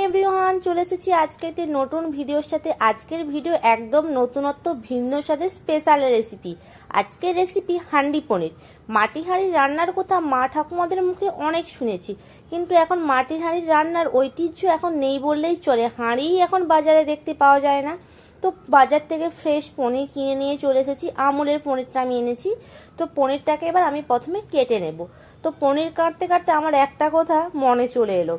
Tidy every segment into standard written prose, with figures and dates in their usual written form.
Everyone, চলে এসেছি আজকে একটি নতুন ভিডিওর সাথে। আজকের ভিডিও একদম নতুনত্ব ভিন্ন স্বাদের স্পেশাল রেসিপি। আজকের রেসিপি হান্ডি পনির। মাটির হাঁড়ির রান্নার কথা মা ঠাকুমাদের মুখে অনেক শুনেছি, কিন্তু এখন মাটির হাঁড়ির রান্নার ঐতিহ্য এখন নেই বললেই চলে। হাঁড়িই এখন বাজারে দেখতে পাওয়া যায় না। তো বাজার থেকে ফ্রেশ পনির কিনে নিয়ে চলে এসেছি। আমুলের পনিরটা আমি এনেছি। তো পনিরটাকে এবার আমি প্রথমে কেটে নেব। তো পনির কাটতে কাটতে আমার একটা কথা মনে চলে এলো।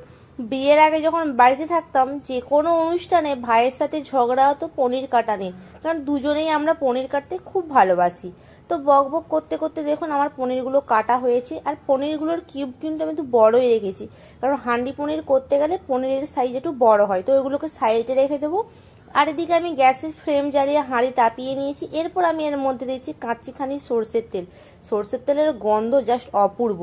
বিয়ের আগে যখন বাড়িতে থাকতাম, যে কোনো অনুষ্ঠানে ভাইয়ের সাথে ঝগড়া হতো পনির কাটা নিয়ে, কারণ দুজনেই আমরা পনির কাটতে খুব ভালোবাসি। তো বক বক করতে করতে দেখুন আমার পনিরগুলো কাটা হয়েছে। আর পনিরগুলোর কিউব কিন্তু আমি একটু বড়ই রেখেছি, কারণ হান্ডি পনির করতে গেলে পনিরের সাইজ একটু বড় হয়। তো ওইগুলোকে সাইডে রেখে দেবো। আর এদিকে আমি গ্যাসের ফ্লেম জ্বালিয়ে হাঁড়ি তাপিয়ে নিয়েছি। এরপর আমি এর মধ্যে দিচ্ছি কাঁচিখানি সর্ষের তেল। সর্ষের তেলের গন্ধ জাস্ট অপূর্ব।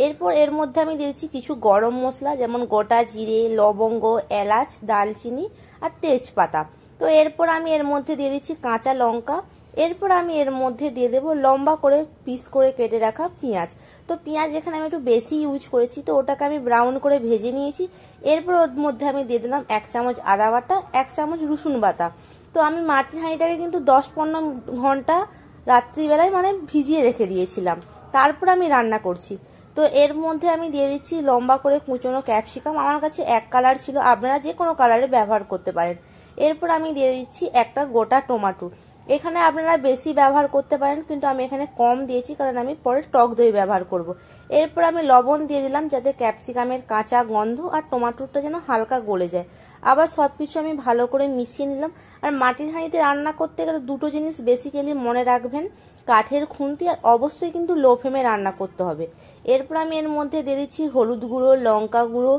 এরপর এর মধ্যে আমি দিয়েছি কিছু গরম মশলা, যেমন গোটা জিরে, লবঙ্গ, এলাচ, দালচিনি আর তেজপাতা। তো এরপর আমি এর মধ্যে দিয়ে দিচ্ছি কাঁচা লঙ্কা। এরপর আমি এর মধ্যে দিয়ে দেবো লম্বা করে পিস করে কেটে রাখা পেঁয়াজ। তো পেঁয়াজ এখানে আমি একটু বেশি ইউজ করেছি, তো ওটাকে আমি ব্রাউন করে ভেজে নিয়েছি। এরপর ওর মধ্যে আমি দিয়ে দিলাম 1 চামচ আদা বাটা, 1 চামচ রসুন বাটা। তো আমি মাটির হাঁড়িটাকে কিন্তু 10-15 ঘন্টা রাত্রিবেলায় ভিজিয়ে রেখে দিয়েছিলাম, তারপর আমি রান্না করছি। তো এর মধ্যে আমি দিয়ে দিচ্ছি লম্বা করে কুচনো ক্যাপসিকাম। আমার কাছে এক কালার ছিল, আপনারা যে কোনো কালারে ব্যবহার করতে পারেন। এরপর আমি দিয়ে দিচ্ছি একটা গোটা টমেটো। এখানে আপনারা বেশি ব্যবহার করতে পারেন, কিন্তু আমি এখানে কম দিয়েছি কারণ আমি পরে টক দই ব্যবহার করব। এরপর আমি লবণ দিয়ে দিলাম, যাতে ক্যাপসিকামের কাঁচা গন্ধ আর টমেটোটা যেন হালকা গলে যায়। আবার সবকিছু আমি ভালো করে মিশিয়ে নিলাম। আর মাটির হাঁড়িতে রান্না করতে গেলে দুটো জিনিস বেসিক্যালি মনে রাখবেন, কাঠের খুন্তি, আর অবশ্যই কিন্তু লো ফ্লেমে রান্না করতে হবে। এরপর আমি এর মধ্যে দিয়ে দিচ্ছি হলুদ গুঁড়ো, লঙ্কা গুঁড়ো,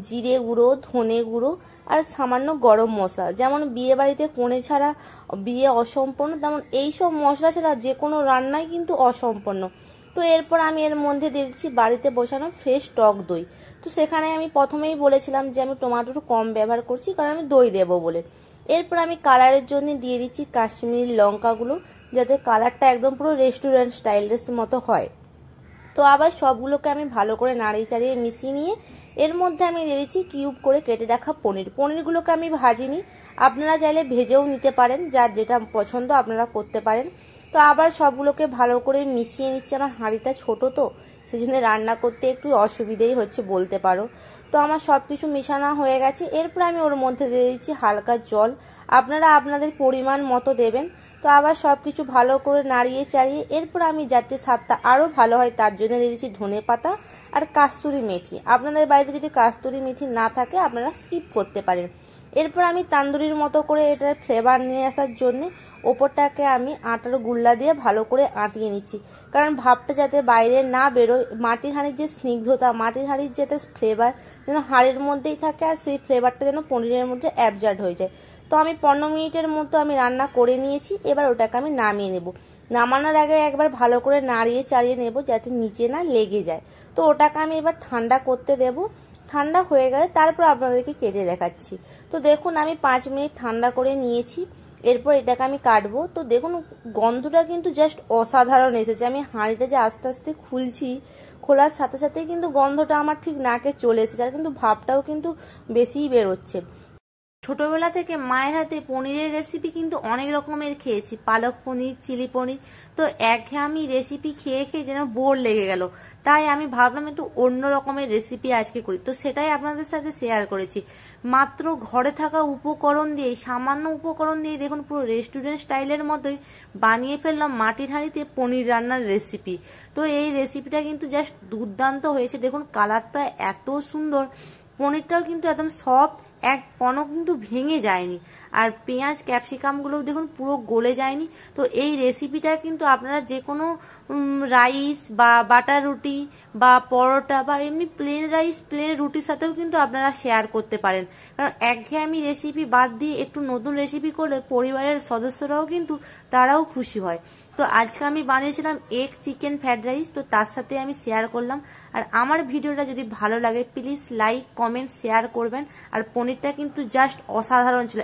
জিরে গুঁড়ো, ধনে গুঁড়ো আর সামান্য গরম মশলা। যেমন বিয়ে বাড়িতে কোণে ছাড়া বিয়ে অসম্পূর্ণ, তেমন এইসব মশলা ছাড়া যে কোনো রান্নাই কিন্তু অসম্পূর্ণ। তো এরপর আমি এর মধ্যে দিয়ে দিচ্ছি বাড়িতে বসানো ফ্রেশ টক দই। তো সেখানে আমি প্রথমেই বলেছিলাম যে আমি টমেটো কম ব্যবহার করছি, কারণ আমি দই দেবো বলে। এরপর আমি কালারের জন্য দিয়ে দিচ্ছি কাশ্মীরি লঙ্কাগুলো, যাতে কালারটা একদম পুরো রেস্টুরেন্ট স্টাইলের মতো হয়। তো আবার সবগুলোকে আমি ভালো করে নাড়িয়ে চাড়িয়ে মিশিয়ে নিয়ে এর মধ্যে আমি দিয়ে দিচ্ছি কিউব করে কেটে রাখা পনিরগুলোকে আমি ভাজিনি, আপনারা চাইলে ভেজেও নিতে পারেন, যার যেটা পছন্দ আপনারা করতে পারেন। তো আবার সবগুলোকে ভালো করে মিশিয়ে নিচ্ছি। আমার হাঁড়িটা ছোট, তো সেজন্য রান্না করতে একটু অসুবিধেই হচ্ছে বলতে পারো। তো আমার সবকিছু মিশানো হয়ে গেছে। এরপর আমি ওর মধ্যে দিয়ে দিচ্ছি হালকা জল, আপনারা আপনাদের পরিমাণ মতো দেবেন। তো আবার সবকিছু ভালো করে নাড়িয়ে চাড়িয়ে এরপর আমি যাতে স্বাদটা আরো ভালো হয় তার জন্য দিয়ে দিচ্ছি ধনে পাতা আর কাস্তুরি মেথি। আপনাদের বাড়িতে যদি কাস্তুরি মেথি না থাকে আপনারা স্কিপ করতে পারেন। এরপর আমি তান্দুরির মতো করে এটার ফ্লেভার নিয়ে আসার জন্য ওপরটাকে আমি আটার গুল্লা দিয়ে ভালো করে আটিয়ে নিচ্ছি, কারণ ভাবটা যাতে বাইরে না বেরোয়। মাটির হাঁড়ির যে স্নিগ্ধতা, মাটির হাঁড়ির যাতে ফ্লেভার যেন হাঁড়ির মধ্যেই থাকে, আর সেই ফ্লেভারটা যেন পনিরের মধ্যে অ্যাবজর্ব হয়ে যায়। তো আমি 15 মিনিটের মতো আমি রান্না করে নিয়েছি। এবার ওটাকে আমি নামিয়ে নেব। নামানোর আগে একবার ভালো করে নাড়িয়ে চাড়িয়ে নেব, যাতে নিচে না লেগে যায়। তো ওটাকে আমি এবার ঠান্ডা করতে দেব। ঠান্ডা হয়ে গেলে তারপর আপনাদেরকে কেটে দেখাচ্ছি। তো দেখুন আমি 5 মিনিট ঠান্ডা করে নিয়েছি। এরপর এটাকে আমি কাটবো। তো দেখুন গন্ধটা কিন্তু জাস্ট অসাধারণ এসেছে। আমি হাঁড়িটা যে আস্তে আস্তে খুলছি, খোলার সাথে সাথে কিন্তু গন্ধটা আমার ঠিক নাকে চলে এসেছে, আর কিন্তু ভাবটাও কিন্তু বেশিই বেরোচ্ছে। ছোটবেলা থেকে মায়ের হাতে পনিরের রেসিপি কিন্তু অনেক রকমের খেয়েছি, পালক পনির, চিলি পনির। তো একঘেয়েমি রেসিপি খেয়ে খেয়ে যেন বোর লেগে গেল, তাই আমি ভাবলাম একটু অন্য রকমের রেসিপি আজকে করি। তো সেটাই আপনাদের সাথে শেয়ার করেছি। মাত্র ঘরে থাকা উপকরণ দিয়ে, সামান্য উপকরণ দিয়ে দেখুন পুরো রেস্টুরেন্ট স্টাইলের মতোই বানিয়ে ফেললাম মাটির হাঁড়িতে পনির রান্নার রেসিপি। তো এই রেসিপিটা কিন্তু জাস্ট দুর্দান্ত হয়েছে। দেখুন কালারটা এত সুন্দর, পনিরটাও কিন্তু একদম সফট, এক কণও কিন্তু ভেঙে যায়নি, আর পেঁয়াজ ক্যাপসিকামগুলো দেখুন পুরো গলে যায়নি। তো এই রেসিপিটা কিন্তু আপনারা যে কোনো রাইস বা বাটার রুটি বা পরোটা বা এমনি প্লেন রাইস প্লেন রুটির সাথেও কিন্তু আপনারা শেয়ার করতে পারেন, কারণ একঘেয়েমি রেসিপি বাদ দিয়ে একটু নতুন রেসিপি করলে পরিবারের সদস্যরাও কিন্তু তারাও খুশি হয়। তো আজকে আমি বানিয়েছিলাম এগ চিকেন ফ্রাইড রাইস, তো তার সাথে আমি শেয়ার করলাম। আর আমার ভিডিওটা যদি ভালো লাগে প্লিজ লাইক, কমেন্ট, শেয়ার করবেন। আর পনিরটা কিন্তু জাস্ট অসাধারণ ছিল।